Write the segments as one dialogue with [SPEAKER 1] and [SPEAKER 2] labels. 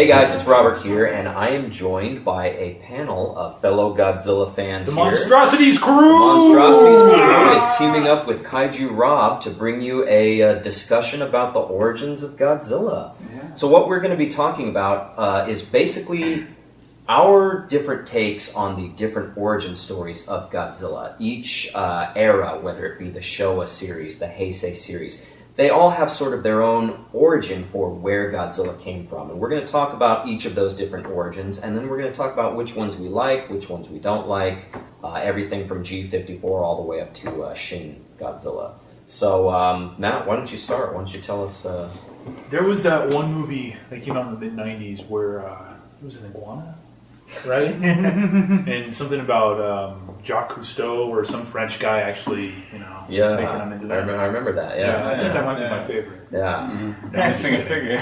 [SPEAKER 1] Hey guys, it's Robert here, and I am joined by a panel of fellow Godzilla fans
[SPEAKER 2] The
[SPEAKER 1] here.
[SPEAKER 2] Monstrosities crew!
[SPEAKER 1] The Monstrosities crew is teaming up with KaijuRob to bring you a discussion about the origins of Godzilla.
[SPEAKER 3] Yeah.
[SPEAKER 1] So what we're going to be talking about is basically our different takes on the different origin stories of Godzilla. Each era, whether it be the Showa series, the Heisei series, they all have sort of their own origin for where Godzilla came from. And we're going to talk about each of those different origins, and then we're going to talk about which ones we like, which ones we don't like, everything from G54 all the way up to Shin Godzilla. So, Matt, why don't you start? Why don't you tell us...
[SPEAKER 2] There was that one movie that came out in the mid-90s where it was an iguana, right? And something about Jacques Cousteau or some French guy actually,
[SPEAKER 1] Yeah,
[SPEAKER 2] making them into that.
[SPEAKER 1] I remember that, yeah.
[SPEAKER 2] I think that might be my favorite.
[SPEAKER 1] Yeah.
[SPEAKER 3] Dancing a figure.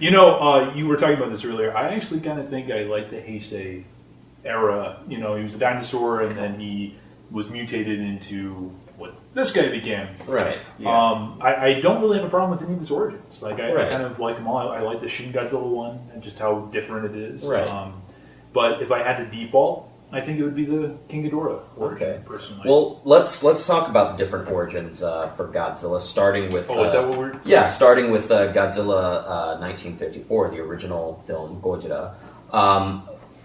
[SPEAKER 2] You were talking about this earlier. I actually kind of think I like the Heisei era. He was a dinosaur and then he was mutated into what this guy became.
[SPEAKER 1] Right.
[SPEAKER 3] Yeah.
[SPEAKER 2] I don't really have a problem with any of his origins. I
[SPEAKER 1] Right.
[SPEAKER 2] kind of like them all. I like the Shin Godzilla one and just how different it is.
[SPEAKER 1] Right.
[SPEAKER 2] But if I had to default, I think it would be the King Ghidorah origin, personally.
[SPEAKER 1] Well, let's talk about the different origins for Godzilla, starting with...
[SPEAKER 2] is that what we're...
[SPEAKER 1] Yeah, starting with Godzilla 1954, the original film, Godzilla.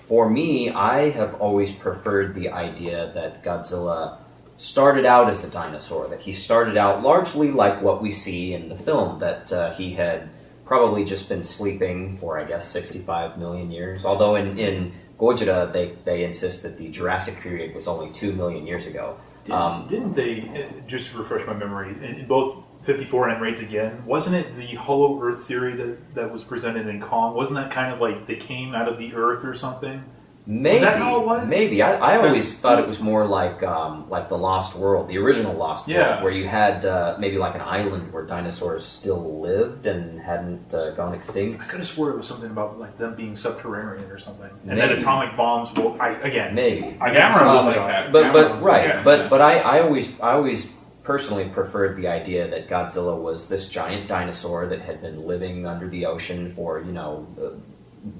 [SPEAKER 1] For me, I have always preferred the idea that Godzilla started out as a dinosaur, that he started out largely like what we see in the film, that he had probably just been sleeping for, I guess, 65 million years. Although in Godzilla, they insist that the Jurassic period was only 2 million years ago.
[SPEAKER 2] Didn't they, just to refresh my memory, in both 54 and Raids Again, wasn't it the Hollow Earth theory that was presented in Kong? Wasn't that kind of like they came out of the Earth or something?
[SPEAKER 1] Maybe.
[SPEAKER 2] Was that how it was?
[SPEAKER 1] Maybe. I always thought it was more like the Lost World, the original Lost World, where you had maybe like an island where dinosaurs still lived and hadn't gone extinct.
[SPEAKER 2] I could have swore it was something about like them being subterranean or something, and
[SPEAKER 1] Maybe.
[SPEAKER 2] then atomic bombs. Well,
[SPEAKER 1] Maybe.
[SPEAKER 3] Gamera was like that.
[SPEAKER 1] But
[SPEAKER 3] Yeah.
[SPEAKER 1] but I always personally preferred the idea that Godzilla was this giant dinosaur that had been living under the ocean for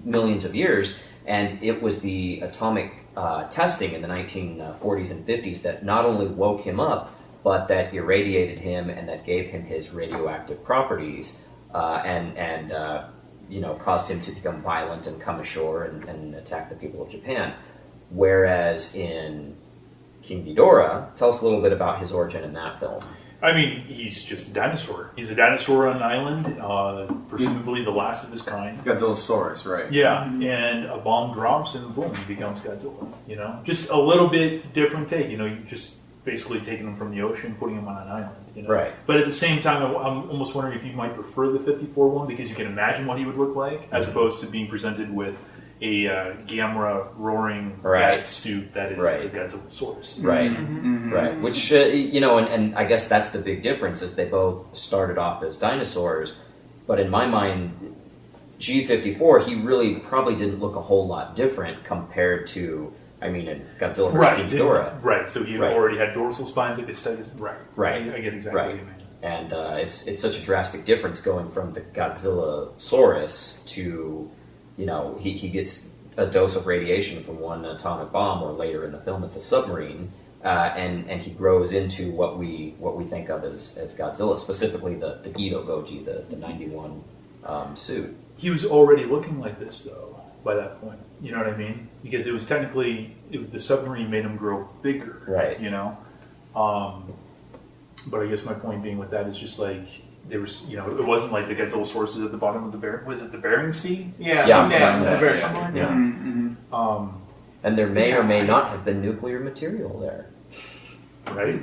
[SPEAKER 1] millions of years. And it was the atomic testing in the 1940s and 50s that not only woke him up, but that irradiated him and that gave him his radioactive properties and caused him to become violent and come ashore and attack the people of Japan. Whereas in King Ghidorah, tell us a little bit about his origin in that film.
[SPEAKER 2] I mean, he's just a dinosaur. He's a dinosaur on an island, presumably the last of his kind.
[SPEAKER 3] Godzillasaurus, right?
[SPEAKER 2] Yeah, and a bomb drops and boom, he becomes Godzilla. Just a little bit different take. You just basically taking him from the ocean, putting him on an island.
[SPEAKER 1] Right.
[SPEAKER 2] But at the same time, I'm almost wondering if you might prefer the 54 one because you can imagine what he would look like, as opposed to being presented with a Gamera roaring rat suit that is the Godzillasaurus.
[SPEAKER 1] Right, right. Which, and I guess that's the big difference is they both started off as dinosaurs, but in my mind, G54, he really probably didn't look a whole lot different compared to, in Godzilla vs. King Ghidorah.
[SPEAKER 2] Right, so he already had dorsal spines like this. Right. I get exactly what you mean.
[SPEAKER 1] And it's such a drastic difference going from the Godzillasaurus to... he gets a dose of radiation from one atomic bomb, or later in the film it's a submarine, and he grows into what we think of as Godzilla, specifically the Gido Goji, the 91 suit.
[SPEAKER 2] He was already looking like this, though, by that point. You know what I mean? Because it was the submarine made him grow bigger.
[SPEAKER 1] Right.
[SPEAKER 2] But I guess my point being with that is just like... There was, it wasn't like the Godzillasaurus was at the bottom of the was it the Bering Sea?
[SPEAKER 3] The Bering Sea.
[SPEAKER 2] Yeah.
[SPEAKER 1] And there may or may not have been nuclear material there,
[SPEAKER 2] right?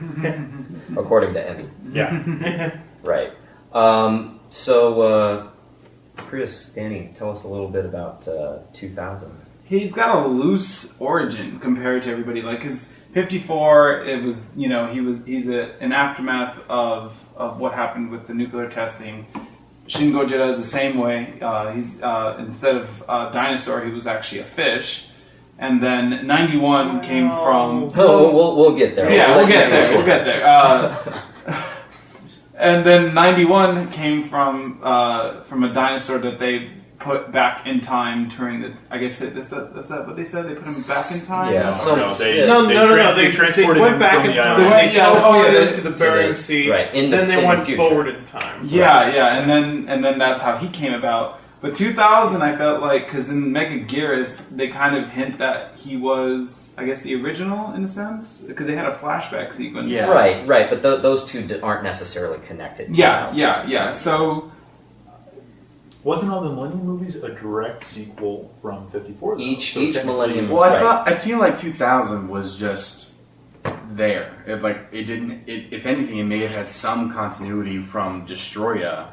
[SPEAKER 1] According to Emmy.
[SPEAKER 2] Yeah.
[SPEAKER 1] Right. So, Chris, Danny, tell us a little bit about 2000.
[SPEAKER 3] He's got a loose origin compared to everybody. Like his 54, it was he's an aftermath of what happened with the nuclear testing. Shin Godzilla is the same way. He's instead of a dinosaur, he was actually a fish. And then 91 came from.
[SPEAKER 1] Oh, we'll get there.
[SPEAKER 3] Yeah, we'll get there. And then 91 came from a dinosaur that they put back in time during the. I guess that's what they said. They put him back in time.
[SPEAKER 1] Yeah.
[SPEAKER 2] They transported
[SPEAKER 4] went
[SPEAKER 2] him
[SPEAKER 4] back
[SPEAKER 2] from
[SPEAKER 4] in
[SPEAKER 2] the
[SPEAKER 4] time.
[SPEAKER 2] island.
[SPEAKER 4] They teleported to the Bering Sea.
[SPEAKER 1] Right.
[SPEAKER 4] Then they went forward in time.
[SPEAKER 3] Yeah, and then that's how he came about. But 2000, I felt like, because in Megaguirus, they kind of hint that he was, I guess, the original in a sense, because they had a flashback sequence.
[SPEAKER 1] Yeah. Right. But those two aren't necessarily connected.
[SPEAKER 3] Yeah. So
[SPEAKER 2] wasn't all the Millennium movies a direct sequel from 54?
[SPEAKER 1] Each Millennium.
[SPEAKER 5] Well, I feel like 2000 was just there. It didn't. If anything, it may have had some continuity from Destroya.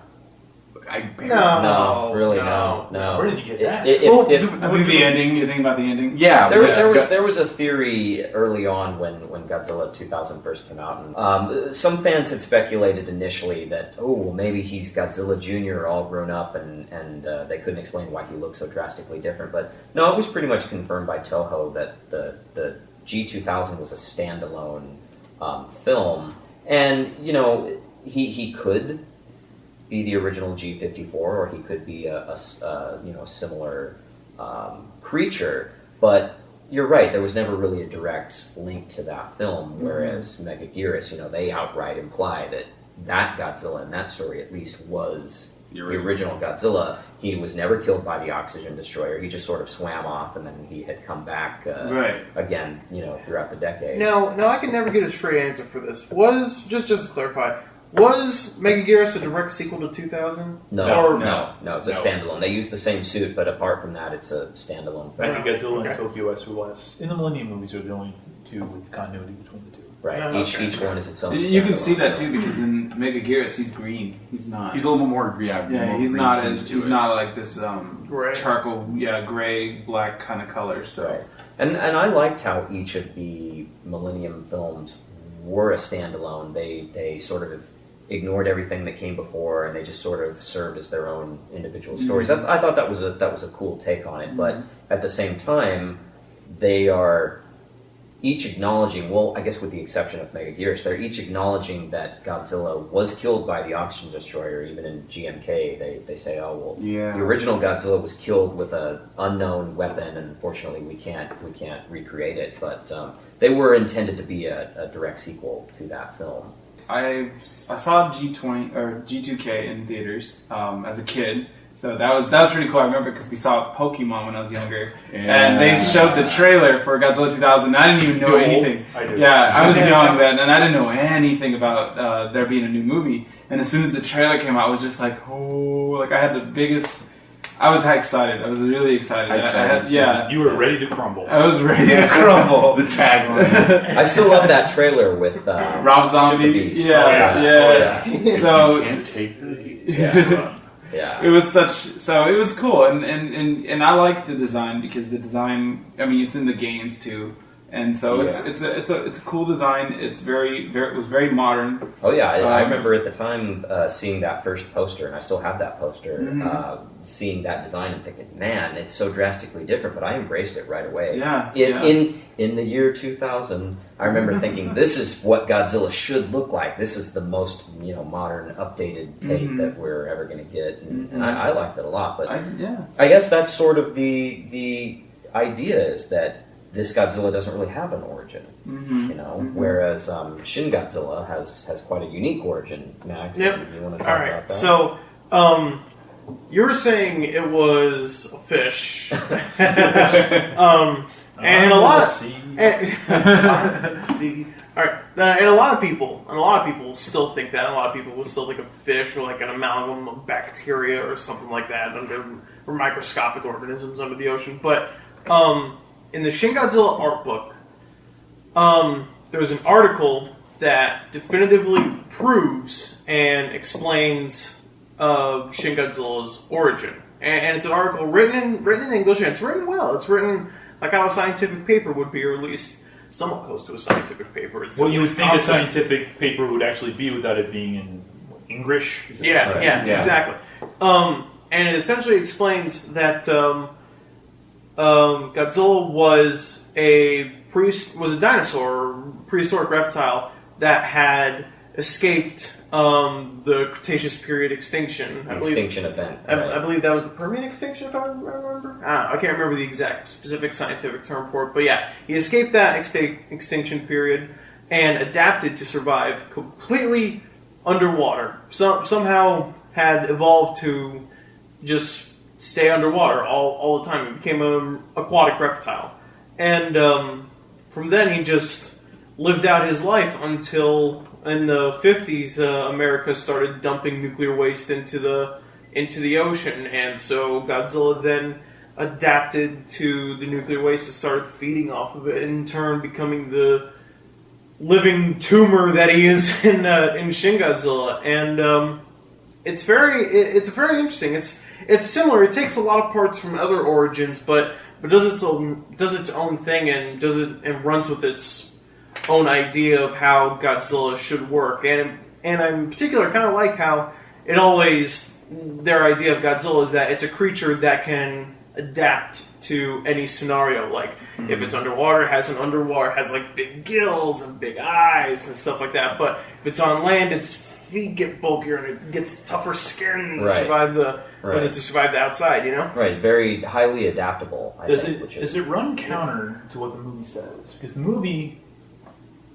[SPEAKER 1] No.
[SPEAKER 2] Where did you get that?
[SPEAKER 3] the ending. You think about the ending?
[SPEAKER 5] Yeah,
[SPEAKER 1] there was a theory early on when Godzilla 2000 first came out, and some fans had speculated initially that maybe he's Godzilla Jr. all grown up, and they couldn't explain why he looked so drastically different. But no, it was pretty much confirmed by Toho that the G2000 was a standalone film, and he could be the original G54, or he could be a similar creature. But you're right, there was never really a direct link to that film. Whereas Megaguirus, they outright imply that Godzilla in that story at least was the original Godzilla. He was never killed by the oxygen destroyer. He just sort of swam off, and then he had come back again, throughout the decades.
[SPEAKER 4] Now I can never get a straight answer for this. Was just to clarify. Was Megaguirus a direct sequel to 2000?
[SPEAKER 1] No, it's a standalone. They use the same suit, but apart from that, it's a standalone film.
[SPEAKER 2] I think Godzilla and Tokyo SOS in the Millennium movies are the only two with continuity between the two.
[SPEAKER 1] Right, each one is its own.
[SPEAKER 3] You can see that too, because in Megaguirus he's green. He's not.
[SPEAKER 5] He's a little more
[SPEAKER 3] he's not. He's not like this
[SPEAKER 4] gray.
[SPEAKER 3] Charcoal, gray, black kind of color. So,
[SPEAKER 1] right. And I liked how each of the Millennium films were a standalone. They sort of ignored everything that came before, and they just sort of served as their own individual stories. I thought that was a cool take on it, but at the same time, they are each acknowledging, well, I guess with the exception of Megaguirus, they're each acknowledging that Godzilla was killed by the oxygen destroyer. Even in GMK, they say, the original Godzilla was killed with an unknown weapon, and unfortunately we can't recreate it. But they were intended to be a direct sequel to that film.
[SPEAKER 3] I saw G20 or G2K in theaters as a kid. So that was pretty cool. I remember because we saw Pokemon when I was younger, and they showed the trailer for Godzilla 2000. And I didn't even know anything. I was young then, and I didn't know anything about there being a new movie. And as soon as the trailer came out, I was just like, I had the biggest. I was excited. I was really excited.
[SPEAKER 2] You were ready to crumble.
[SPEAKER 3] I was ready to crumble.
[SPEAKER 5] The tagline.
[SPEAKER 1] I still love that trailer with
[SPEAKER 3] Rob Zombie.
[SPEAKER 1] Yeah.
[SPEAKER 3] So
[SPEAKER 2] you can't take the heat.
[SPEAKER 1] Yeah.
[SPEAKER 3] It was it was cool, and I like the design because the design, it's in the games too, and so it's a cool design. It was very modern.
[SPEAKER 1] Oh yeah, I remember at the time seeing that first poster, and I still have that poster. Seeing that design and thinking, man, it's so drastically different, but I embraced it right away. In the year 2000, I remember thinking, this is what Godzilla should look like. This is the most modern, updated take that we're ever going to get, and I liked it a lot. But I guess that's sort of the idea, is that this Godzilla doesn't really have an origin, whereas Shin Godzilla has quite a unique origin. Max, you want to talk about that?
[SPEAKER 4] So, you were saying it was a fish, and a lot of people still think that. A lot of people will still think of fish or like an amalgam of bacteria or something like that or microscopic organisms under the ocean. But in the Shin Godzilla art book, there was an article that definitively proves and explains Shin Godzilla's origin, and it's an article written in English, and it's written well. It's written like how a scientific paper would be, or at least somewhat close to a scientific paper.
[SPEAKER 2] You would think a scientific paper would actually be without it being in English.
[SPEAKER 4] Exactly. And it essentially explains that Godzilla was a dinosaur, prehistoric reptile that had escaped the Cretaceous period extinction.
[SPEAKER 1] Extinction event.
[SPEAKER 4] I believe that was the Permian extinction, if I remember. I can't remember the exact specific scientific term for it, but yeah, he escaped that extinction period and adapted to survive completely underwater. Somehow had evolved to just stay underwater all the time. He became an aquatic reptile. And from then he just lived out his life until in the 50s America started dumping nuclear waste into the ocean. And so Godzilla then adapted to the nuclear waste and started feeding off of it, in turn becoming the living tumor that he is in Shin Godzilla. And it's very interesting. It's similar. It takes a lot of parts from other origins, but does its own thing and runs with its own idea of how Godzilla should work. And I in particular kind of like how their idea of Godzilla is that it's a creature that can adapt to any scenario. Like if it's underwater, has like big gills and big eyes and stuff like that. But if it's on land, its feet get bulkier and it gets tougher skin to survive the outside, you know?
[SPEAKER 1] Right, very highly adaptable.
[SPEAKER 2] Does it run counter to what the movie says? Because the movie,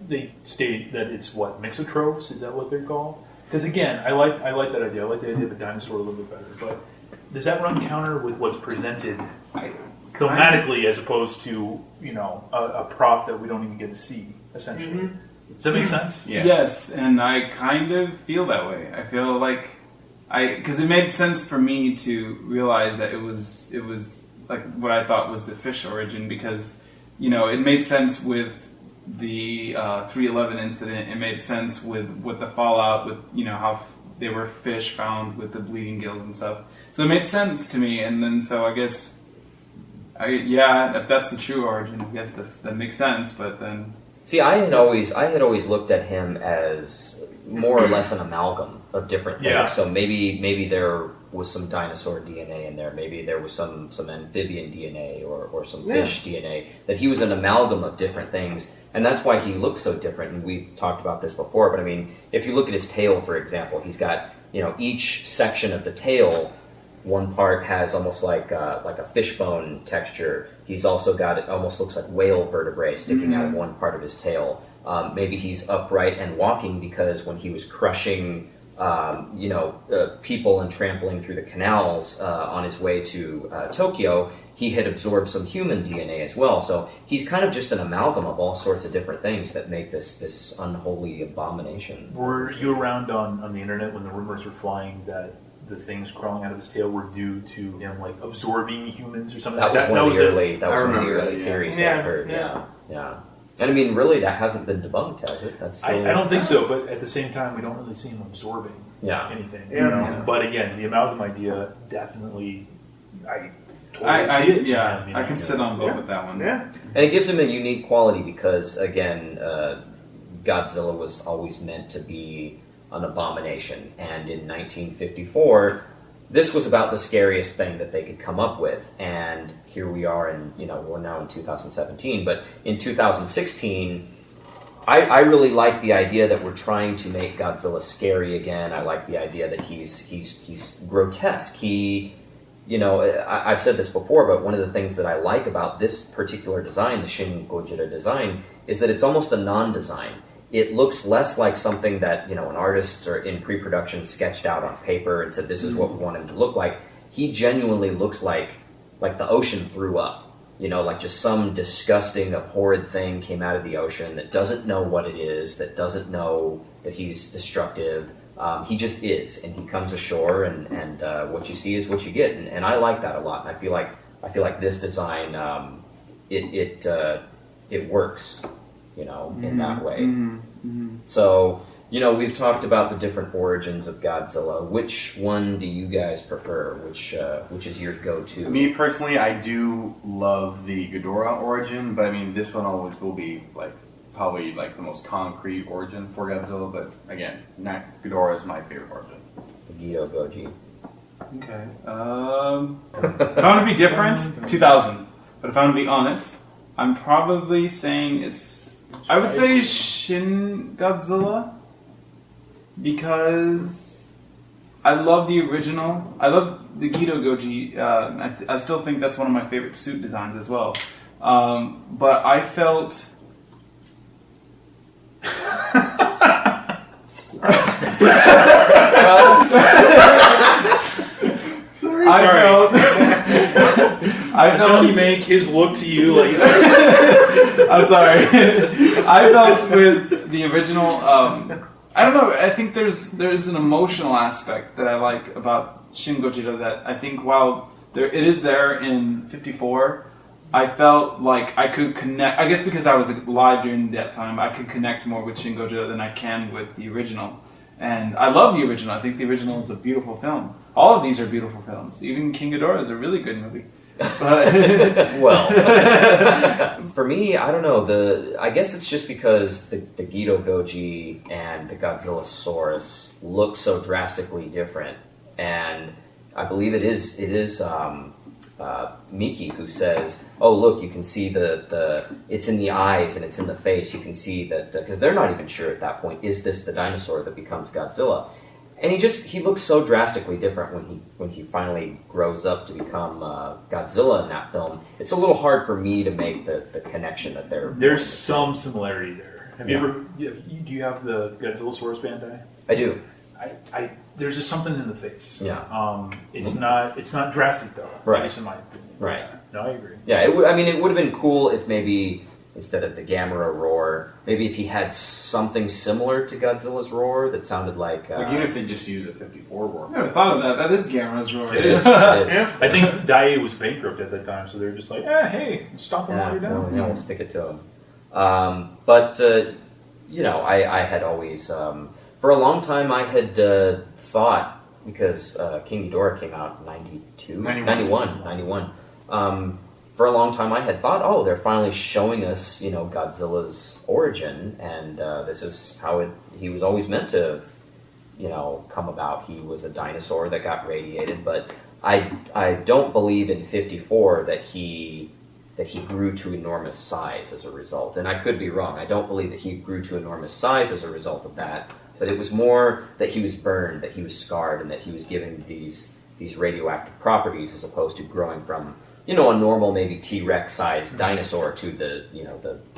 [SPEAKER 2] they state that it's mixotrophs? Is that what they're called? Because again, I like that idea. I like the idea of a dinosaur a little bit better. But does that run counter with what's presented thematically as opposed to a prop that we don't even get to see essentially? Mm-hmm. Does that make sense?
[SPEAKER 3] Yeah. Yes, and I kind of feel that way. I feel like because it made sense for me to realize that it was like what I thought was the fish origin, because it made sense with the 3/11 incident. It made sense with the fallout with how they were fish found with the bleeding gills and stuff. So it made sense to me, and then so I guess if that's the true origin, I guess that makes sense. But then.
[SPEAKER 1] See, I had always looked at him as more or less an amalgam of different things. Yeah. So maybe there was some dinosaur DNA in there. Maybe there was some amphibian DNA or some fish DNA. That he was an amalgam of different things, and that's why he looks so different. And we've talked about this before, but I mean, if you look at his tail, for example, he's got each section of the tail. One part has almost like a fishbone texture. He's also got, it almost looks like whale vertebrae sticking out of one part of his tail. Maybe he's upright and walking because when he was crushing, people and trampling through the canals on his way to Tokyo, he had absorbed some human DNA as well. So he's kind of just an amalgam of all sorts of different things that make this unholy abomination.
[SPEAKER 2] Were you around on the internet when the rumors were flying that the things crawling out of his tail were due to him absorbing humans or something?
[SPEAKER 1] That was one of the early theories that I heard. Yeah. And I mean, really, that hasn't been debunked, has it? That's still...
[SPEAKER 2] I don't think so. But at the same time, we don't really see him absorbing anything.
[SPEAKER 4] Yeah.
[SPEAKER 2] But again, the amalgam idea definitely. I see it.
[SPEAKER 3] Yeah, I can sit on both with that one.
[SPEAKER 4] Yeah.
[SPEAKER 1] And it gives him a unique quality because, again, Godzilla was always meant to be an abomination, and in 1954 this was about the scariest thing that they could come up with, and here we are we're now in 2017, but in 2016 I really like the idea that we're trying to make Godzilla scary again. I like the idea that he's grotesque. I've said this before, but one of the things that I like about this particular design, the Shin Gojira design, is that it's almost a non-design. It looks less like something that, an artist or in pre-production sketched out on paper and said, this is what we want him to look like. He genuinely looks like the ocean threw up. Like just some disgusting, abhorrent thing came out of the ocean that doesn't know what it is, that doesn't know that he's destructive. He just is, and he comes ashore, and what you see is what you get. And I like that a lot. And I feel like this design, it works. In that way. So, we've talked about the different origins of Godzilla. Which one do you guys prefer? Which is your go-to?
[SPEAKER 5] Me personally, I do love the Ghidorah origin, but I mean, this one always will be probably the most concrete origin for Godzilla. But again, Ghidorah is my favorite origin.
[SPEAKER 1] Guido Goji.
[SPEAKER 3] Okay. If I want to be different, 2000. But if I want to be honest, I'm probably saying I would say Shin Godzilla. because I love the original. I love the Gido Goji. I still think that's one of my favorite suit designs as well. But I felt.
[SPEAKER 2] I felt you make his look to you like.
[SPEAKER 3] I'm sorry. I felt with the original. I don't know. I think there's an emotional aspect that I like about Shin Gojira that I think while it is there in 54, I felt like I could connect. I guess because I was alive during that time, I could connect more with Shin Gojira than I can with the original. And I love the original. I think the original is a beautiful film. All of these are beautiful films. Even King Ghidorah is a really good movie.
[SPEAKER 1] Well, for me, I don't know. I guess it's just because the Gido Goji and the Godzillasaurus look so drastically different, and I believe it is Miki who says, "Oh, look, you can see the it's in the eyes and it's in the face. You can see that because they're not even sure at that point, is this the dinosaur that becomes Godzilla?" And he looks so drastically different when he finally grows up to become Godzilla in that film. It's a little hard for me to make the connection that
[SPEAKER 2] There's some similarity there. Have you ever? Do you have the Godzillasaurus Bandai?
[SPEAKER 1] I do.
[SPEAKER 2] There's just something in the face.
[SPEAKER 1] Yeah.
[SPEAKER 2] It's not drastic though.
[SPEAKER 1] Right.
[SPEAKER 2] At least in my opinion.
[SPEAKER 1] Right.
[SPEAKER 2] No, I agree.
[SPEAKER 1] Yeah. It would have been cool if maybe instead of the Gamera roar, maybe if he had something similar to Godzilla's roar that sounded like.
[SPEAKER 5] Even if they just use a 54 roar.
[SPEAKER 3] I never thought of that. That is Gamera's roar.
[SPEAKER 1] It is.
[SPEAKER 2] Yeah. I think Daiei was bankrupt at that time, so they're just like, hey, stop him while you're down.
[SPEAKER 1] We'll stick it to him. But I had always, for a long time, I had thought, because King Ghidorah came out in 91. For a long time, I had thought, oh, they're finally showing us, Godzilla's origin, and this is how he was always meant to, come about. He was a dinosaur that got radiated, but I don't believe in 54 that he grew to enormous size as a result. And I could be wrong. I don't believe that he grew to enormous size as a result of that, but it was more that he was burned, that he was scarred, and that he was given these radioactive properties as opposed to growing from a normal maybe T-Rex sized dinosaur to the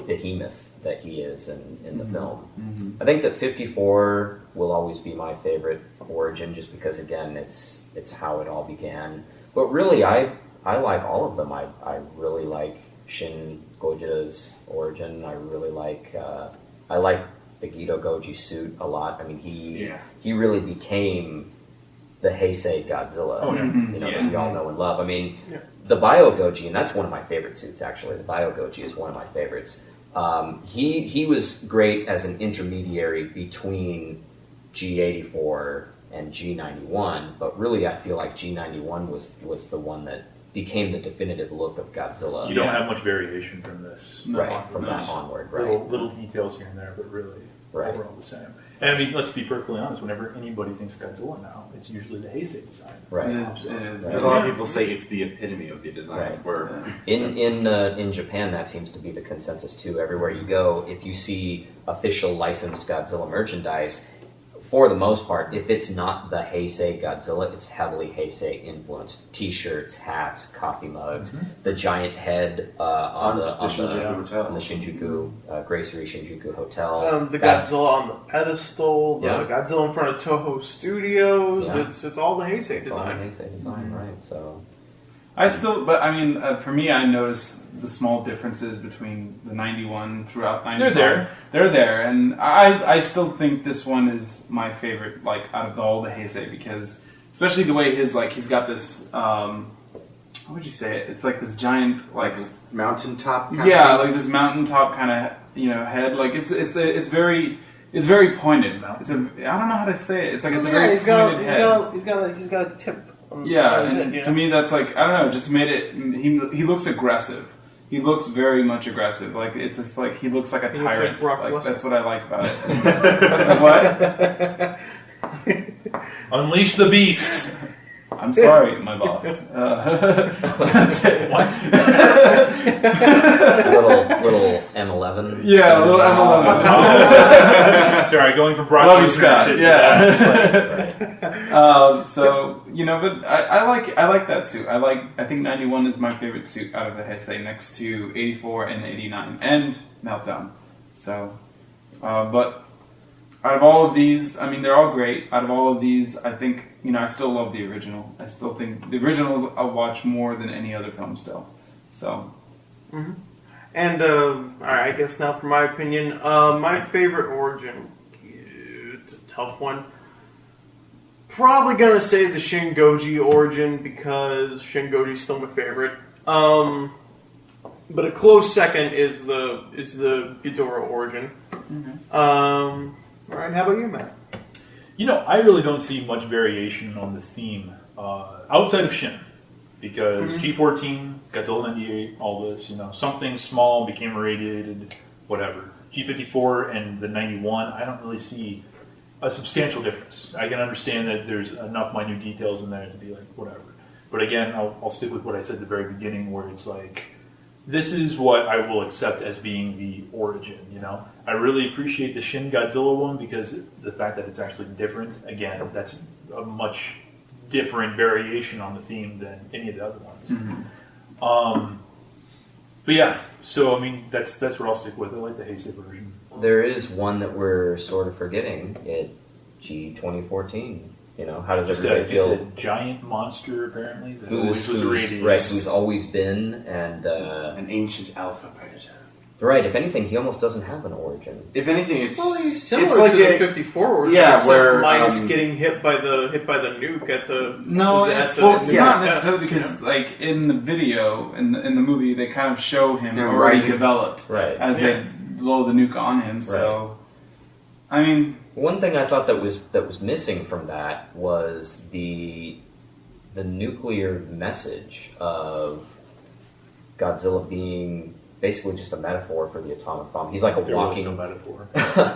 [SPEAKER 1] behemoth that he is in the film. Mm-hmm. I think that 54 will always be my favorite origin, just because again it's how it all began. But really, I like all of them. I really like Shin Gojira's origin. I really like I like the Gido Goji suit a lot. I mean, he really became the Heisei Godzilla that we all know and love. I mean, the Bio Goji, and that's one of my favorite suits actually. The Bio Goji is one of my favorites. He was great as an intermediary between G84 and G91, but really I feel like G91 was the one that became the definitive look of Godzilla.
[SPEAKER 2] You don't have much variation from this.
[SPEAKER 1] From that onward, right?
[SPEAKER 2] Little details here and there, but really overall the same. And I mean, let's be perfectly honest, whenever anybody thinks Godzilla now, it's usually the Heisei design.
[SPEAKER 1] Right.
[SPEAKER 3] It is.
[SPEAKER 5] A lot of people say it's the epitome of the design.
[SPEAKER 1] Right.
[SPEAKER 5] Where
[SPEAKER 1] In Japan, that seems to be the consensus too. Everywhere you go, if you see official licensed Godzilla merchandise, for the most part, if it's not the Heisei Godzilla, it's heavily Heisei influenced. T-shirts, hats, coffee mugs, the giant head on the Shinjuku Gracery Shinjuku Hotel.
[SPEAKER 4] The Godzilla on the pedestal, the Godzilla in front of Toho Studios. Yeah. It's all the Heisei design.
[SPEAKER 1] All the Heisei design, right? So.
[SPEAKER 3] For me, I noticed the small differences between the 91 throughout 95.
[SPEAKER 2] They're there,
[SPEAKER 3] and I still think this one is my favorite, like out of all the Heisei, because especially the way he's got this. How would you say it? It's like this giant, like
[SPEAKER 5] mountaintop.
[SPEAKER 3] Like this mountaintop kind of head. Like it's very pointed. I don't know how to say it. It's like it's a very pointed head.
[SPEAKER 4] He's got a tip.
[SPEAKER 3] To me that's like, I don't know, just made it. He looks aggressive. He looks very much aggressive. Like it's just like he looks like a tyrant. Like that's what I like about it. What?
[SPEAKER 2] Unleash the beast.
[SPEAKER 3] I'm sorry, my boss. That's it.
[SPEAKER 2] What?
[SPEAKER 1] little M11.
[SPEAKER 3] Yeah, a little M11.
[SPEAKER 2] Sorry, going from Brock
[SPEAKER 3] Love you, Scott.
[SPEAKER 2] to
[SPEAKER 3] Yeah.
[SPEAKER 1] Right.
[SPEAKER 3] So but I like that suit. I think 91 is my favorite suit out of the Heisei, next to 84 and 89 and Meltdown. So, but out of all of these, I mean, they're all great. Out of all of these, I think I still love the original. I still think the originals I'll watch more than any other film still. So.
[SPEAKER 4] Mm-hmm. And all right, I guess now for my opinion, my favorite origin. It's a tough one. Probably gonna say the Shin Goji origin because Shin Goji's still my favorite. But a close second is the Ghidorah origin.
[SPEAKER 3] Mm-hmm.
[SPEAKER 4] All right, how about you, Matt?
[SPEAKER 2] I really don't see much variation on the theme outside of Shin. Because G14, Godzilla 98, all this, something small became irradiated, whatever. G54 and the 91, I don't really see a substantial difference. I can understand that there's enough minute details in there to be like, whatever. But again, I'll stick with what I said at the very beginning, where it's like, this is what I will accept as being the origin, I really appreciate the Shin Godzilla one because the fact that it's actually different, again, that's a much different variation on the theme than any of the other ones.
[SPEAKER 3] Mm-hmm.
[SPEAKER 2] But yeah, so I mean, that's what I'll stick with. I like the Heisei version.
[SPEAKER 1] There is one that we're sort of forgetting at G2014. How does everybody feel?
[SPEAKER 2] Just a giant monster, apparently, that
[SPEAKER 1] who's
[SPEAKER 2] irradiated.
[SPEAKER 1] Right, who's always been, and
[SPEAKER 5] an ancient alpha predator.
[SPEAKER 1] Right, if anything, he almost doesn't have an origin.
[SPEAKER 5] If anything, it's
[SPEAKER 4] he's similar
[SPEAKER 5] it's like
[SPEAKER 4] to the 54 origin.
[SPEAKER 5] Yeah, where
[SPEAKER 4] minus getting hit by the nuke at the
[SPEAKER 3] It's
[SPEAKER 4] nuke
[SPEAKER 3] not
[SPEAKER 4] test,
[SPEAKER 3] necessarily because like in the video in the movie they kind of show him already
[SPEAKER 5] rising.
[SPEAKER 3] developed as they blow the nuke on him. So I mean,
[SPEAKER 1] one thing I thought that was missing from that was the nuclear message of Godzilla being basically just a metaphor for the atomic bomb. He's like a walking...
[SPEAKER 2] There was no metaphor.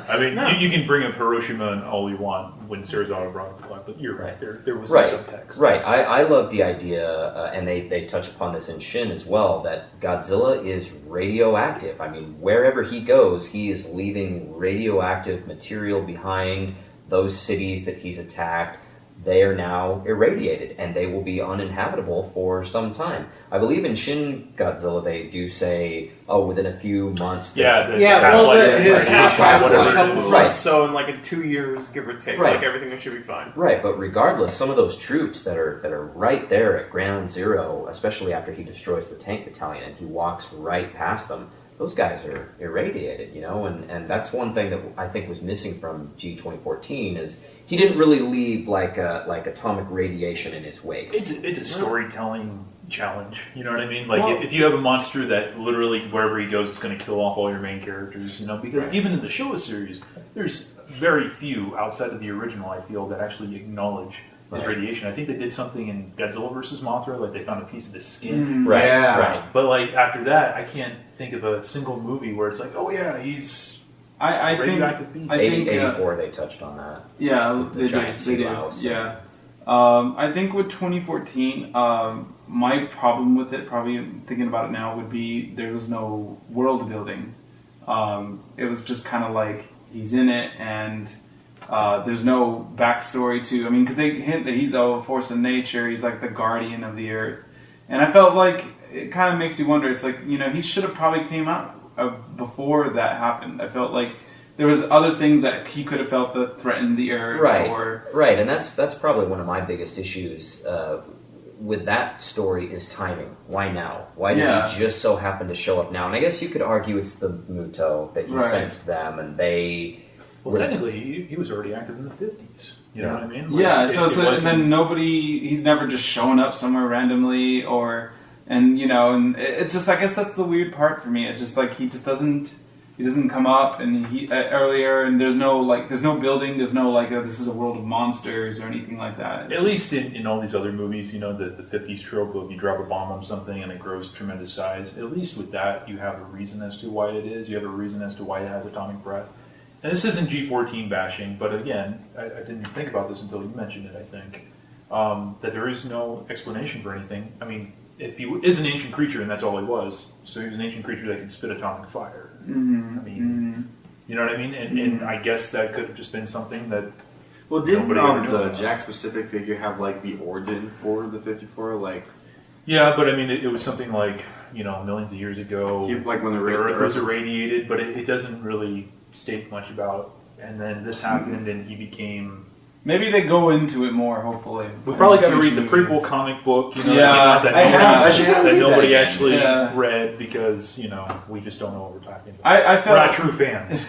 [SPEAKER 2] I mean, you can bring up Hiroshima and all you want when Serizawa brought up the plot, but you're right. There was no subtext.
[SPEAKER 1] Right. I love the idea, and they touch upon this in Shin as well, that Godzilla is radioactive. I mean, wherever he goes, he is leaving radioactive material behind. Those cities that he's attacked, they are now irradiated, and they will be uninhabitable for some time. I believe in Shin Godzilla they do say, within a few months...
[SPEAKER 4] his half-life was a couple of months, so in 2 years, give or take, everything should be fine.
[SPEAKER 1] Right, but regardless, some of those troops that are right there at ground zero, especially after he destroys the tank battalion and he walks right past them, those guys are irradiated, and that's one thing that I think was missing from G2014 is he didn't really leave like atomic radiation in his wake.
[SPEAKER 2] It's a storytelling challenge, you know what I mean? If you have a monster that literally wherever he goes is going to kill off all your main characters, because even in the Showa series, there's very few outside of the original, I feel, that actually acknowledge his radiation. I think they did something in Godzilla vs. Mothra, they found a piece of his skin.
[SPEAKER 1] Right.
[SPEAKER 2] But after that, I can't think of a single movie where it's he's
[SPEAKER 3] I think
[SPEAKER 1] 84 they touched on that.
[SPEAKER 3] Yeah,
[SPEAKER 1] the giant sea louse.
[SPEAKER 3] Yeah. I think with 2014, my problem with it, probably thinking about it now, would be there was no world building. It was just kind of like he's in it and there's no backstory to. I mean, because they hint that he's a force of nature. He's like the guardian of the earth, and I felt like it kind of makes you wonder. It's like he should have probably came out before that happened. I felt like there was other things that he could have felt that threatened the earth.
[SPEAKER 1] Right, and that's probably one of my biggest issues with that story is timing. Why now? Why does he just so happen to show up now? And I guess you could argue it's the Muto that he sensed them, and they.
[SPEAKER 2] Well, technically, he was already active in the 50s. You know what I mean?
[SPEAKER 3] And then he's never just showing up somewhere randomly, and it's just, I guess that's the weird part for me. It's just he doesn't come up, and he earlier, and there's no building, there's no this is a world of monsters or anything like that.
[SPEAKER 2] At least in all these other movies, the 50s trope of you drop a bomb on something and it grows tremendous size. At least with that, you have a reason as to why it is. You have a reason as to why it has atomic breath. And this isn't G14 bashing, but again, I didn't think about this until you mentioned it, I think, that there is no explanation for anything. I mean, if he is an ancient creature, and that's all he was, so he was an ancient creature that could spit atomic fire.
[SPEAKER 3] Mm-hmm.
[SPEAKER 2] I mean, you know what I mean? And I guess that could have just been something that.
[SPEAKER 5] Well, didn't the Jack specific figure have like the origin for the 54? Like,
[SPEAKER 2] yeah, but I mean, it was something like millions of years ago,
[SPEAKER 5] like when the
[SPEAKER 2] Earth was irradiated, but it doesn't really state much about. And then this happened, and he became.
[SPEAKER 3] Maybe they go into it more. Hopefully,
[SPEAKER 2] we probably got to read the prequel comic book.
[SPEAKER 3] Yeah,
[SPEAKER 2] that nobody actually read because we just don't know what we're talking about. We're not true fans.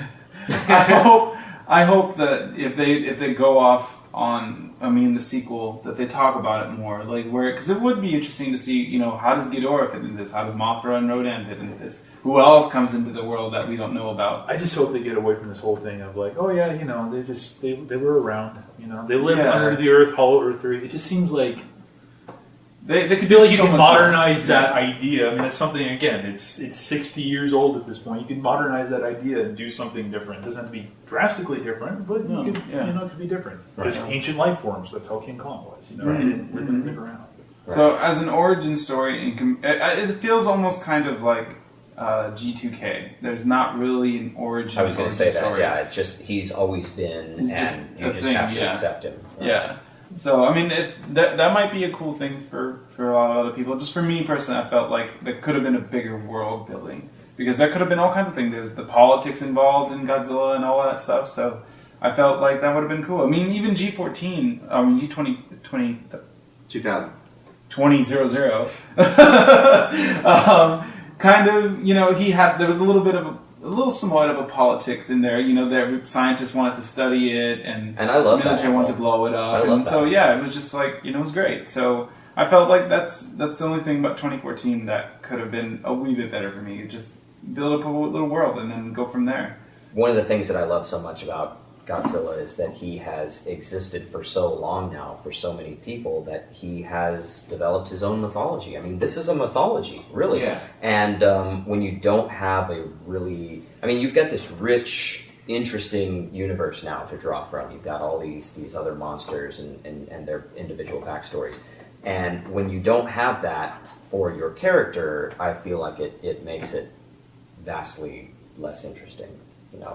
[SPEAKER 3] I hope that if they go off on the sequel, that they talk about it more, like because it would be interesting to see how does Ghidorah fit into this, how does Mothra and Rodan fit into this, who else comes into the world that we don't know about.
[SPEAKER 2] I just hope they get away from this whole thing of like, oh yeah, they were around, they lived under the earth, Hollow Earth 3. It just seems like they could feel like you can modernize that idea. I mean, it's something, again, it's 60 years old at this point. You can modernize that idea and do something different. It doesn't have to be drastically different, but it could be different. Just ancient life forms. That's how King Kong was. They didn't live around.
[SPEAKER 3] So, as an origin story, it feels almost kind of like G2K. There's not really an origin.
[SPEAKER 1] I was going to say
[SPEAKER 3] story.
[SPEAKER 1] that. Yeah, it's just he's always been, you just have to accept him. Right?
[SPEAKER 3] Yeah. So, I mean, that might be a cool thing for a lot of other people. Just for me personally, I felt like there could have been a bigger world building. Because there could have been all kinds of things. There's the politics involved in Godzilla and all that stuff. So, I felt like that would have been cool. I mean, even G14, G20...
[SPEAKER 5] 2000.
[SPEAKER 3] 2000. Kind of, there was a little somewhat of a politics in there. The scientists wanted to study it, and
[SPEAKER 1] I love
[SPEAKER 3] the military wanted to blow it up. And so, it was just like, it was great. So I felt like that's the only thing about 2014 that could have been a wee bit better for me. Just build up a little world and then go from there.
[SPEAKER 1] One of the things that I love so much about Godzilla is that he has existed for so long now, for so many people, that he has developed his own mythology. I mean, this is a mythology, really.
[SPEAKER 3] Yeah.
[SPEAKER 1] And when you don't have you've got this rich, interesting universe now to draw from. You've got all these other monsters and their individual backstories. And when you don't have that for your character, I feel like it makes it vastly less interesting.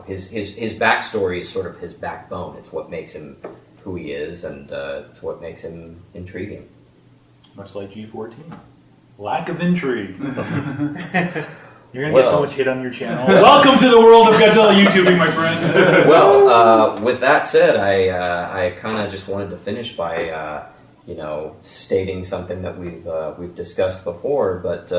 [SPEAKER 1] His backstory is sort of his backbone. It's what makes him who he is, and it's what makes him intriguing.
[SPEAKER 2] Much like G14. Lack of intrigue. You're going to get so much hit on your channel. Welcome to the world of Godzilla YouTubing, my friend.
[SPEAKER 1] Well, with that said, I kind of just wanted to finish by stating something that we've discussed before, but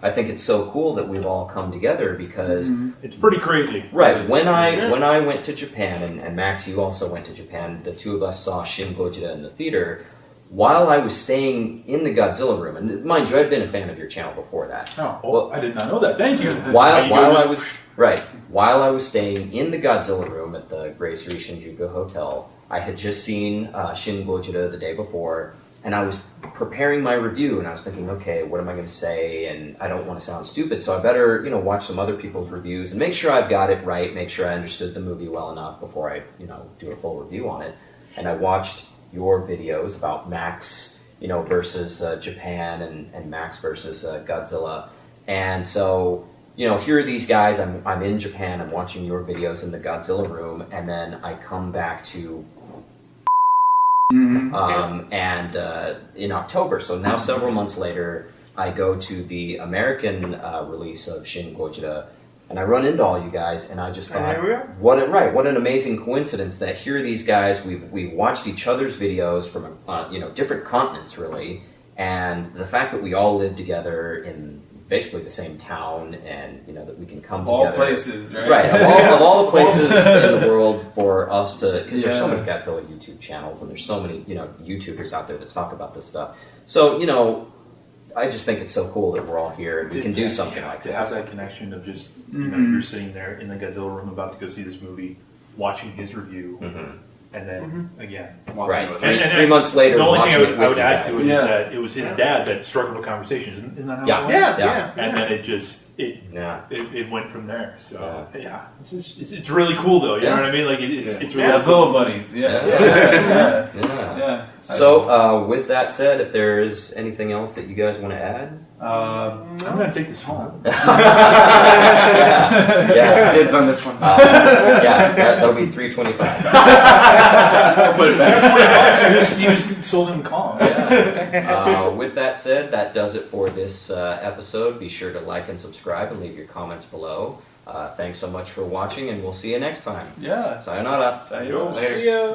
[SPEAKER 1] I think it's so cool that we've all come together because
[SPEAKER 2] it's pretty crazy.
[SPEAKER 1] Right. When I went to Japan, and Max, you also went to Japan, the two of us saw Shin Godzilla in the theater. While I was staying in the Godzilla room, and mind you, I'd been a fan of your channel before that.
[SPEAKER 2] Oh, well, I did not know that. Thank you.
[SPEAKER 1] While I was staying in the Godzilla room at the Gracery Shinjuku Hotel, I had just seen Shin Godzilla the day before, and I was preparing my review, and I was thinking, okay, what am I going to say? And I don't want to sound stupid, so I better, watch some other people's reviews and make sure I've got it right, make sure I understood the movie well enough before I, do a full review on it. And I watched your videos about Max, versus Japan and Max versus Godzilla. And so, here are these guys, I'm in Japan, I'm watching your videos in the Godzilla room, and then I come back to and in October, so now several months later, I go to the American release of Shin Godzilla, and I run into all you guys, and I just thought, what an amazing coincidence that here are these guys. We've watched each other's videos from different continents, really, and the fact that we all live together in basically the same town, and that we can come together.
[SPEAKER 3] All places, right?
[SPEAKER 1] Right, of all the places in the world for us to, because there's so many Godzilla YouTube channels, and there's so many YouTubers out there that talk about this stuff. So I just think it's so cool that we're all here and we can do something like this.
[SPEAKER 2] To have that connection of just you're sitting there in the Godzilla room about to go see this movie, watching his review, and then again,
[SPEAKER 1] right. Three months later,
[SPEAKER 2] the only thing I would add to it is that it was his dad that struck up a conversation. Isn't that how it went?
[SPEAKER 4] Yeah.
[SPEAKER 2] And then it just it went from there. So it's really cool though. You know what I mean? Like it's really
[SPEAKER 3] Godzilla buddies. Yeah.
[SPEAKER 1] So with that said, if there is anything else that you guys want to add,
[SPEAKER 2] I'm gonna take this home.
[SPEAKER 1] yeah,
[SPEAKER 3] Dibs on this one.
[SPEAKER 1] That'll be $3.25.
[SPEAKER 2] But $20, you just sold him calm.
[SPEAKER 1] With that said, that does it for this episode. Be sure to like and subscribe and leave your comments below. Thanks so much for watching, and we'll see you next time.
[SPEAKER 3] Yeah.
[SPEAKER 1] Sayonara.
[SPEAKER 3] Sayonara.
[SPEAKER 4] See ya.